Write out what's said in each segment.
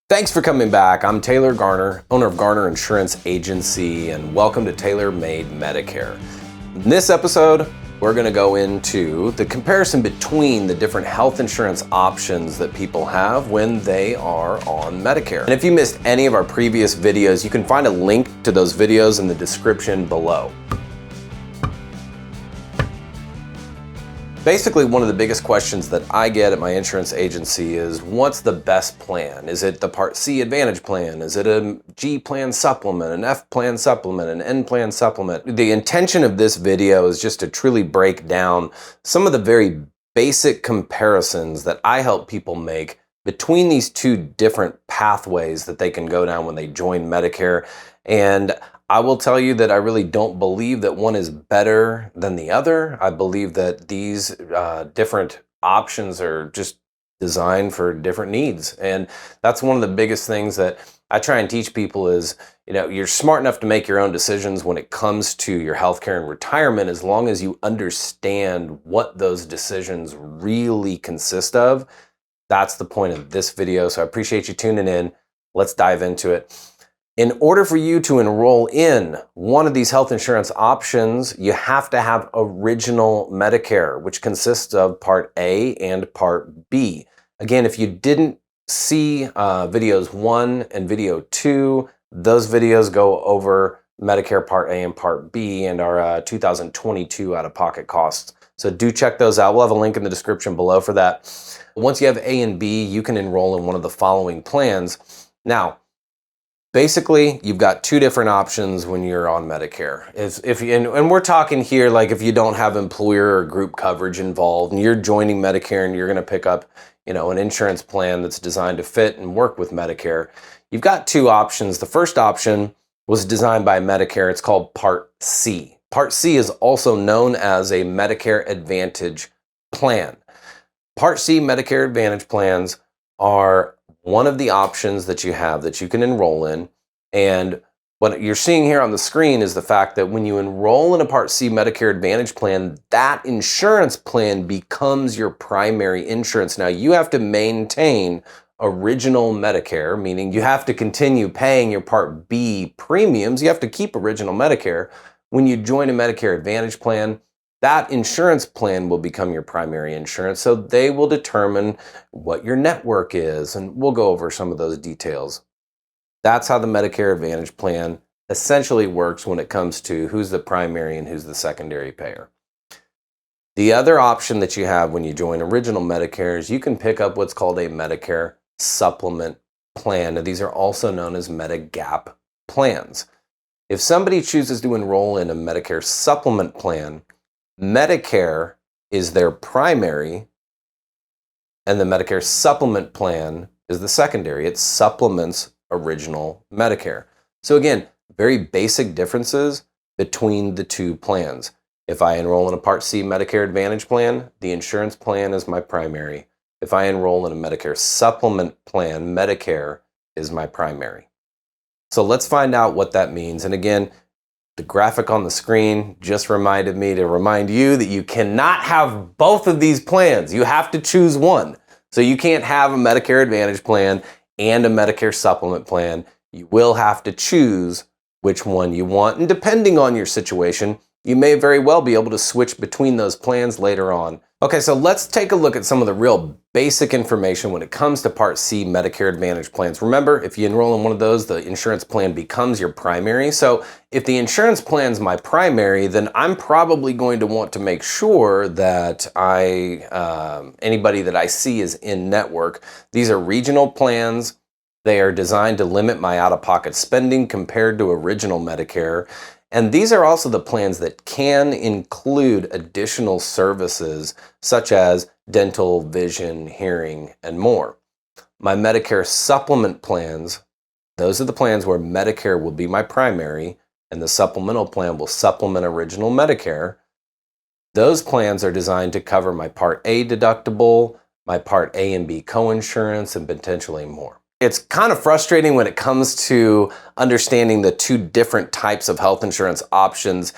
Thanks for coming back. I'm Taylor Garner, owner of Garner Insurance Agency, and welcome to Tailor Made Medicare. In this episode, we're going to go into the comparison between the different health insurance options that people have when they are on Medicare. And if you missed any of our previous videos, you can find a link to those videos in the description below. Basically, one of the biggest questions that I get at my insurance agency is, what's the best plan? Is it the Part C Advantage plan? Is it a G plan supplement, an F plan supplement, an N plan supplement? The intention of this video is just to truly break down some of the very basic comparisons that I help people make between these two different pathways that they can go down when they join Medicare. And I will tell you that I really don't believe that one is better than the other. I believe that these different options are just designed for different needs. And that's one of the biggest things that I try and teach people is, you're smart enough to make your own decisions when it comes to your healthcare and retirement, as long as you understand what those decisions really consist of. That's the point of this video. So I appreciate you tuning in. Let's dive into it. In order for you to enroll in one of these health insurance options, you have to have original Medicare, which consists of Part A and Part B. Again, if you didn't see videos 1 and video 2, those videos go over Medicare Part A and Part B and our 2022 out-of-pocket costs. So do check those out. We'll have a link in the description below for that. Once you have A and B, you can enroll in one of the following plans. Now, basically, you've got two different options when you're on Medicare. And we're talking here like if you don't have employer or group coverage involved and you're joining Medicare and you're going to pick up, an insurance plan that's designed to fit and work with Medicare, you've got two options. The first option was designed by Medicare. It's called Part C. Part C is also known as a Medicare Advantage plan. Part C Medicare Advantage plans are one of the options that you have that you can enroll in. And what you're seeing here on the screen is the fact that when you enroll in a Part C Medicare Advantage plan, that insurance plan becomes your primary insurance. Now, you have to maintain original Medicare, meaning you have to continue paying your Part B premiums. You have to keep original Medicare. When you join a Medicare Advantage plan, that insurance plan will become your primary insurance. So they will determine what your network is, and we'll go over some of those details. That's how the Medicare Advantage plan essentially works when it comes to who's the primary and who's the secondary payer. The other option that you have when you join original Medicare is you can pick up what's called a Medicare supplement plan. Now, these are also known as Medigap plans. If somebody chooses to enroll in a Medicare supplement plan, Medicare is their primary, and the Medicare supplement plan is the secondary. It supplements original Medicare. So again, very basic differences between the two plans. If I enroll in a Part C Medicare Advantage plan, the insurance plan is my primary. If I enroll in a Medicare supplement plan, Medicare is my primary. So let's find out what that means. And again, the graphic on the screen just reminded me to remind you that you cannot have both of these plans. You have to choose one. So you can't have a Medicare Advantage plan and a Medicare supplement plan. You will have to choose which one you want. And depending on your situation, you may very well be able to switch between those plans later on. Okay, so let's take a look at some of the real basic information when it comes to Part C Medicare Advantage plans. Remember, if you enroll in one of those, the insurance plan becomes your primary. So if the insurance plan is my primary, then I'm probably going to want to make sure that anybody that I see is in network. These are regional plans. They are designed to limit my out-of-pocket spending compared to original Medicare. And these are also the plans that can include additional services such as dental, vision, hearing, and more. My Medicare supplement plans, those are the plans where Medicare will be my primary and the supplemental plan will supplement original Medicare. Those plans are designed to cover my Part A deductible, my Part A and B coinsurance, and potentially more. It's kind of frustrating when it comes to understanding the two different types of health insurance options,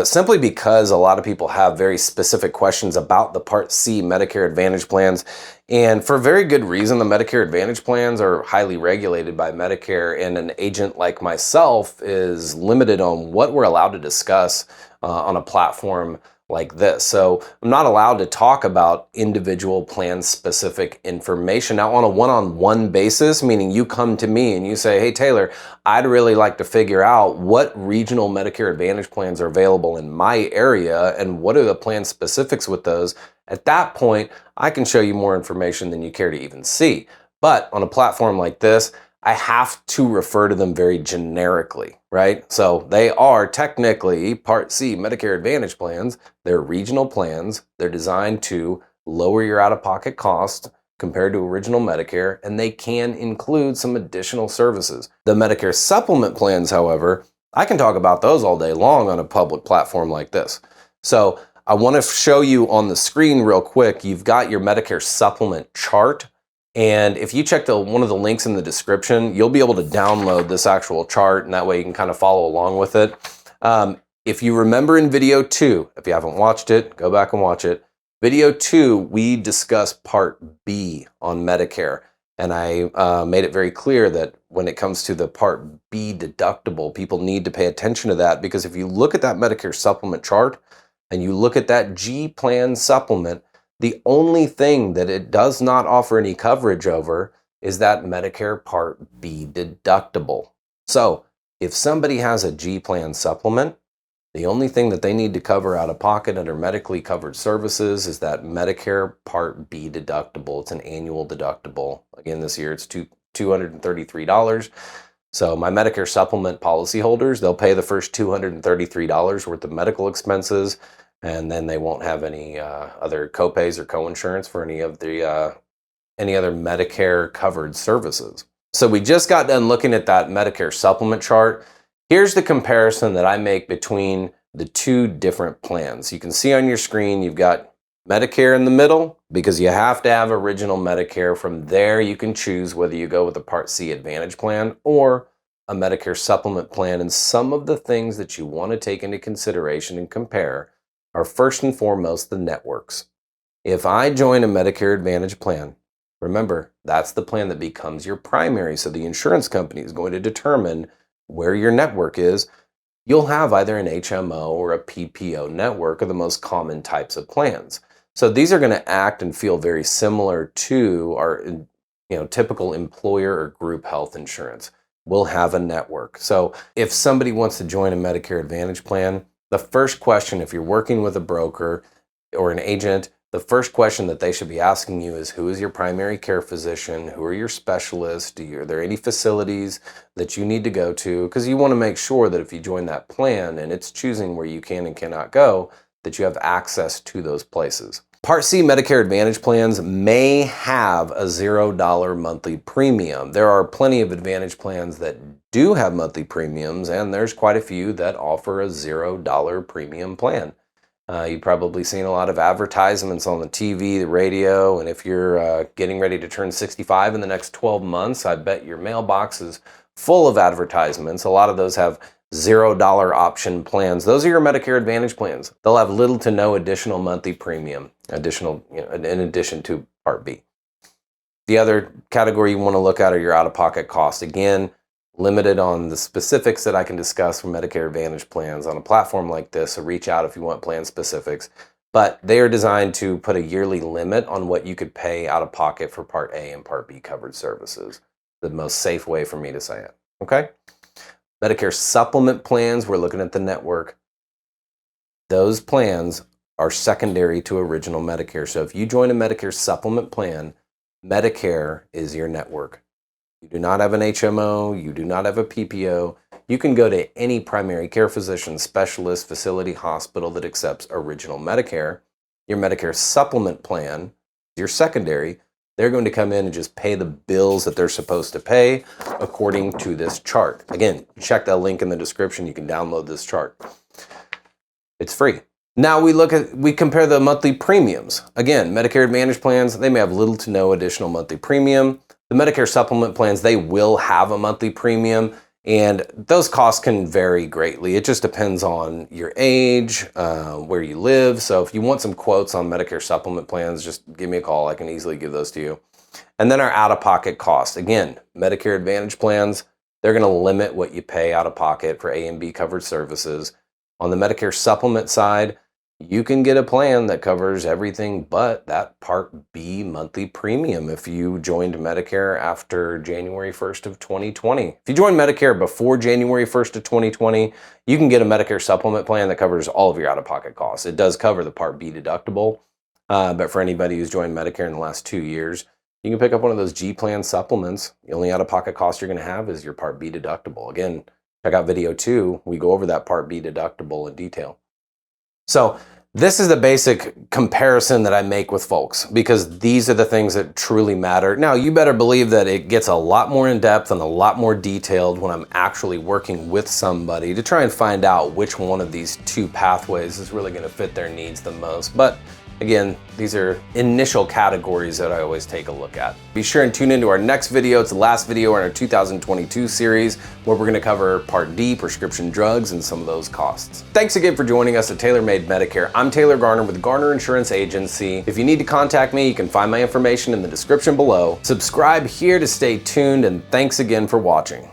simply because a lot of people have very specific questions about the Part C Medicare Advantage plans. And for a very good reason, the Medicare Advantage plans are highly regulated by Medicare, and an agent like myself is limited on what we're allowed to discuss on a platform like this. So I'm not allowed to talk about individual plan-specific information. Now, on a one-on-one basis, meaning you come to me and you say, hey, Taylor, I'd really like to figure out what regional Medicare Advantage plans are available in my area and what are the plan specifics with those. At that point, I can show you more information than you care to even see. But on a platform like this, I have to refer to them very generically, right? So they are technically Part C Medicare Advantage plans. They're regional plans. They're designed to lower your out-of-pocket cost compared to original Medicare, and they can include some additional services. The Medicare supplement plans, however, I can talk about those all day long on a public platform like this. So I want to show you on the screen real quick, you've got your Medicare supplement chart. And if you check one of the links in the description, you'll be able to download this actual chart, and that way you can kind of follow along with it. If you remember in video 2, if you haven't watched it, go back and watch it. Video 2, we discussed Part B on Medicare. And I made it very clear that when it comes to the Part B deductible, people need to pay attention to that, because if you look at that Medicare supplement chart and you look at that G plan supplement, the only thing that it does not offer any coverage over is that Medicare Part B deductible. So if somebody has a G plan supplement, the only thing that they need to cover out of pocket under medically covered services is that Medicare Part B deductible. It's an annual deductible. Again, this year it's $233. So my Medicare supplement policyholders, they'll pay the first $233 worth of medical expenses, and then they won't have any other copays or coinsurance for any of the any other Medicare covered services. So we just got done looking at that Medicare supplement chart. Here's the comparison that I make between the two different plans. You can see on your screen, you've got Medicare in the middle, because you have to have original Medicare. From there, you can choose whether you go with a Part C Advantage plan or a Medicare supplement plan. And some of the things that you want to take into consideration and compare are first and foremost the networks. If I join a Medicare Advantage plan, remember, that's the plan that becomes your primary. So the insurance company is going to determine where your network is. You'll have either an HMO or a PPO network, are the most common types of plans. So these are going to act and feel very similar to our typical employer or group health insurance. We'll have a network. So if somebody wants to join a Medicare Advantage plan, the first question, if you're working with a broker or an agent, the first question that they should be asking you is, who is your primary care physician? Who are your specialists? Are there any facilities that you need to go to? Because you want to make sure that if you join that plan and it's choosing where you can and cannot go, that you have access to those places. Part C Medicare Advantage plans may have a $0 monthly premium. There are plenty of Advantage plans that do have monthly premiums, and there's quite a few that offer a $0 premium plan. You've probably seen a lot of advertisements on the TV, the radio, and if you're getting ready to turn 65 in the next 12 months, I bet your mailbox is full of advertisements. A lot of those have $0 option plans. Those are your Medicare Advantage plans. They'll have little to no additional monthly premium, in addition to Part B. The other category you want to look at are your out-of-pocket costs. Again, limited on the specifics that I can discuss for Medicare Advantage plans on a platform like this, so reach out if you want plan specifics. But they are designed to put a yearly limit on what you could pay out of pocket for Part A and Part B covered services. The most safe way for me to say it, okay? Medicare supplement plans, we're looking at the network. Those plans are secondary to original Medicare. So if you join a Medicare supplement plan, Medicare is your network. You do not have an HMO, you do not have a PPO, you can go to any primary care physician, specialist, facility, hospital that accepts original Medicare. Your Medicare supplement plan, your secondary, they're going to come in and just pay the bills that they're supposed to pay according to this chart. Again, check that link in the description. You can download this chart. It's free. Now we compare the monthly premiums. Again, Medicare Advantage plans, they may have little to no additional monthly premium. The Medicare supplement plans, they will have a monthly premium. And those costs can vary greatly. It just depends on your age, where you live. So if you want some quotes on Medicare supplement plans, just give me a call. I can easily give those to you. And then our out-of-pocket costs. Again, Medicare Advantage plans, they're going to limit what you pay out of pocket for A and B covered services. On the Medicare supplement side, you can get a plan that covers everything but that Part B monthly premium if you joined Medicare after January 1st of 2020. If you joined Medicare before January 1st of 2020, you can get a Medicare supplement plan that covers all of your out-of-pocket costs. It does cover the Part B deductible, but for anybody who's joined Medicare in the last 2 years, you can pick up one of those G plan supplements. The only out-of-pocket cost you're going to have is your Part B deductible. Again, check out video 2. We go over that Part B deductible in detail. So this is the basic comparison that I make with folks because these are the things that truly matter. Now, you better believe that it gets a lot more in depth and a lot more detailed when I'm actually working with somebody to try and find out which one of these two pathways is really going to fit their needs the most. But again, these are initial categories that I always take a look at. Be sure and tune into our next video. It's the last video in our 2022 series where we're going to cover Part D, prescription drugs, and some of those costs. Thanks again for joining us at Tailor Made Medicare. I'm Taylor Garner with Garner Insurance Agency. If you need to contact me, you can find my information in the description below. Subscribe here to stay tuned, and thanks again for watching.